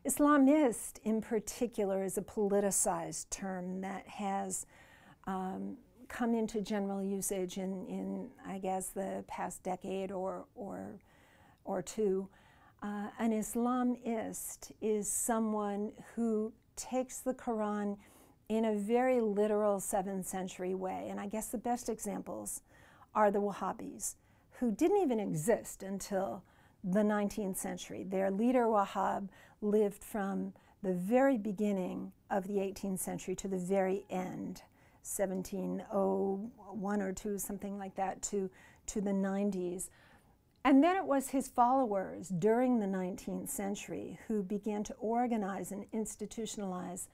Islamist, in particular, is a politicized term that has come into general usage in I guess, the past decade or two. An Islamist is someone who takes the Quran in a very literal 7th century way. And I guess the best examples are the Wahhabis, who didn't even exist until the 19th century. Their leader, Wahhab, lived from the very beginning of the 18th century to the very end, 1701 or 2, something like that, to the 90s. And then it was his followers during the 19th century who began to organize and institutionalize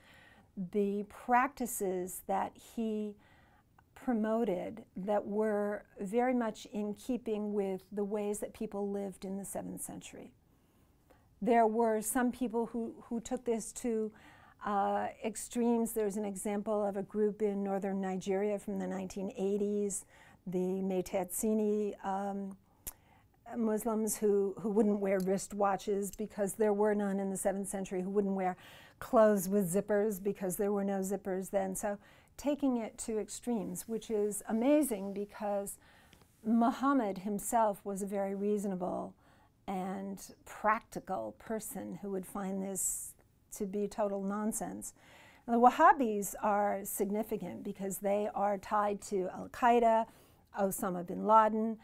the practices that he promoted that were very much in keeping with the ways that people lived in the 7th century. There were some people who took this to extremes. There's an example of a group in northern Nigeria from the 1980s, the Metetsini Muslims who wouldn't wear wristwatches because there were none in the 7th century, who wouldn't wear clothes with zippers because there were no zippers then. So taking it to extremes, which is amazing because Muhammad himself was a very reasonable and practical person who would find this to be total nonsense. Now, the Wahhabis are significant because they are tied to Al-Qaeda, Osama bin Laden.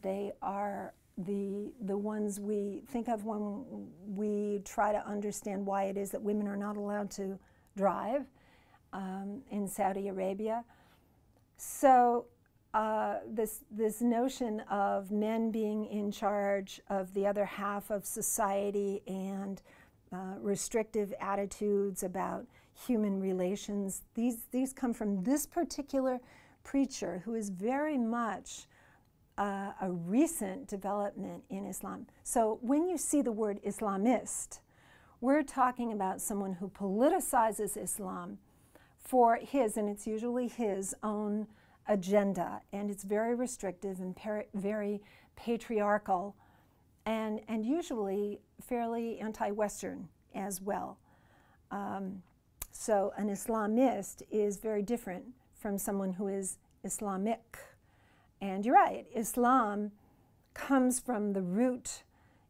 They are the ones we think of when we try to understand why it is that women are not allowed to drive in Saudi Arabia. So this notion of men being in charge of the other half of society and restrictive attitudes about human relations, these come from this particular preacher who is very much a recent development in Islam. So when you see the word Islamist, we're talking about someone who politicizes Islam for his, and it's usually his own agenda, and it's very restrictive and very patriarchal, and usually fairly anti-Western as well. So an Islamist is very different from someone who is Islamic. And you're right, Islam comes from the root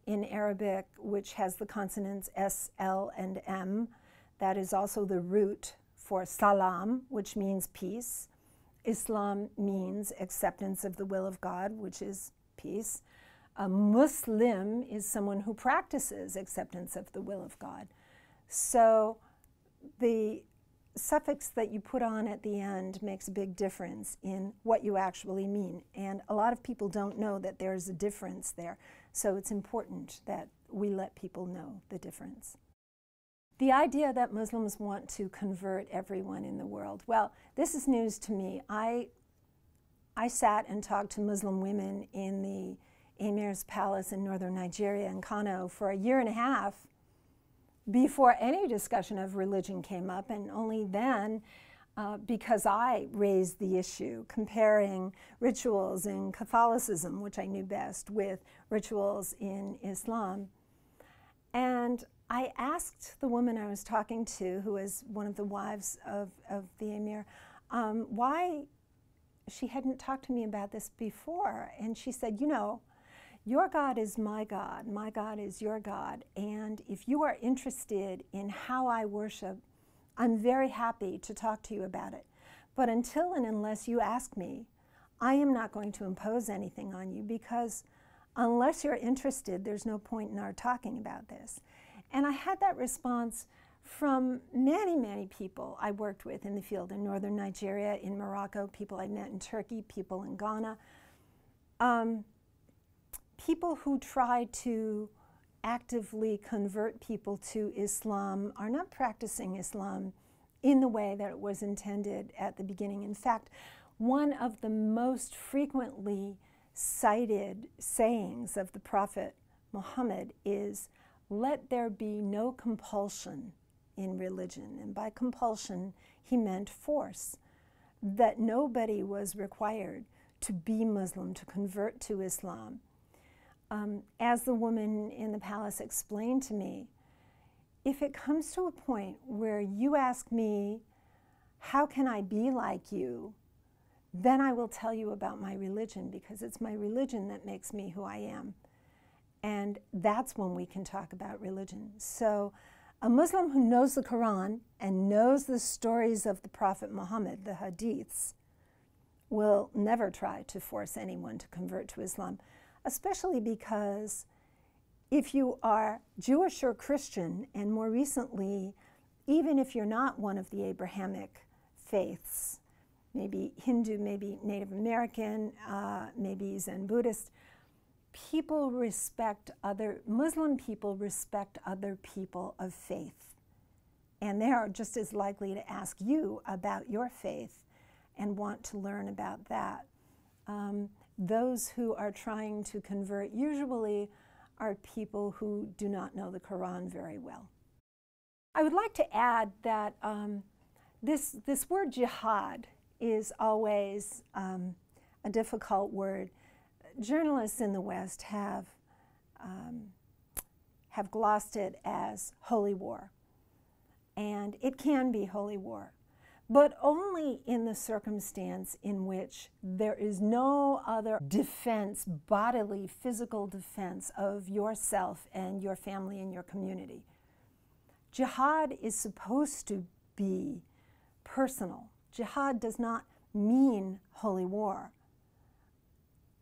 in Arabic, which has the consonants S, L, and M. That is also the root for salam, which means peace. Islam means acceptance of the will of God, which is peace. A Muslim is someone who practices acceptance of the will of God. So the suffix that you put on at the end makes a big difference in what you actually mean. And a lot of people don't know that there's a difference there. So it's important that we let people know the difference. The idea that Muslims want to convert everyone in the world, well, this is news to me. I sat and talked to Muslim women in the Emir's Palace in northern Nigeria in Kano for a year and a half before any discussion of religion came up, and only then because I raised the issue, comparing rituals in Catholicism, which I knew best, with rituals in Islam. And I asked the woman I was talking to, who was one of the wives of the Emir, why she hadn't talked to me about this before. And she said, you know, your God is my God is your God, and if you are interested in how I worship, I'm very happy to talk to you about it. But until and unless you ask me, I am not going to impose anything on you, because unless you're interested, there's no point in our talking about this. And I had that response from many, many people I worked with in the field in northern Nigeria, in Morocco, people I met in Turkey, people in Ghana. People who try to actively convert people to Islam are not practicing Islam in the way that it was intended at the beginning. In fact, one of the most frequently cited sayings of the Prophet Muhammad is, "Let there be no compulsion in religion." And by compulsion, he meant force, that nobody was required to be Muslim, to convert to Islam. As the woman in the palace explained to me, if it comes to a point where you ask me, how can I be like you? Then I will tell you about my religion, because it's my religion that makes me who I am. And that's when we can talk about religion. So a Muslim who knows the Quran and knows the stories of the Prophet Muhammad, the hadiths, will never try to force anyone to convert to Islam, especially because if you are Jewish or Christian, and more recently, even if you're not one of the Abrahamic faiths, maybe Hindu, maybe Native American, maybe Zen Buddhist, Muslim people respect other people of faith. And they are just as likely to ask you about your faith and want to learn about that. Those who are trying to convert usually are people who do not know the Quran very well. I would like to add that this word jihad is always a difficult word. Journalists in the West have glossed it as holy war, and it can be holy war, but only in the circumstance in which there is no other defense, bodily, physical defense of yourself and your family and your community. Jihad is supposed to be personal. Jihad does not mean holy war,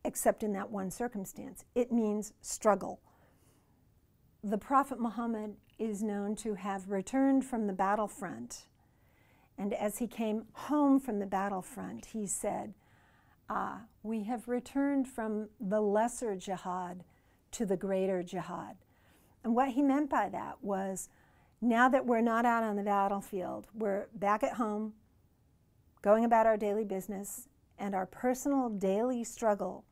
except in that one circumstance. It means struggle. The Prophet Muhammad is known to have returned from the battlefront, and as he came home from the battlefront, he said, we have returned from the lesser jihad to the greater jihad. And what he meant by that was, now that we're not out on the battlefield, we're back at home, going about our daily business, and our personal daily struggle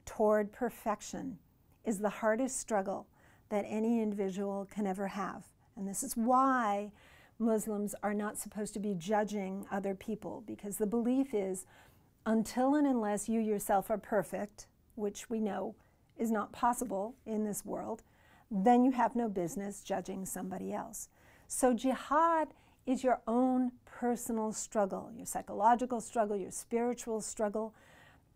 toward perfection is the hardest struggle that any individual can ever have. And this is why Muslims are not supposed to be judging other people, because the belief is, until and unless you yourself are perfect, which we know is not possible in this world, then you have no business judging somebody else. So jihad is your own personal struggle, your psychological struggle, your spiritual struggle.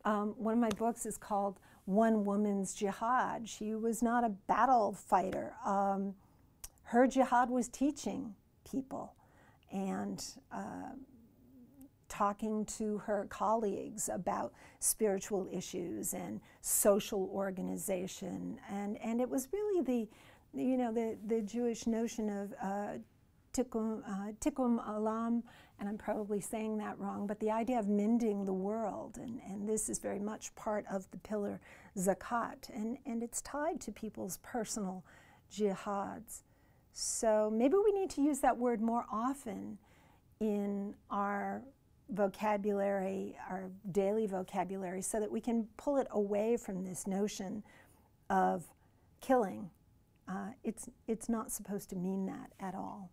One of my books is called One Woman's Jihad. She was not a battle fighter. Her jihad was teaching people and talking to her colleagues about spiritual issues and social organization. And it was really the Jewish notion of tikkun olam, and I'm probably saying that wrong, but the idea of mending the world, and this is very much part of the pillar zakat, and it's tied to people's personal jihads. So maybe we need to use that word more often in our vocabulary, our daily vocabulary, so that we can pull it away from this notion of killing. It's not supposed to mean that at all.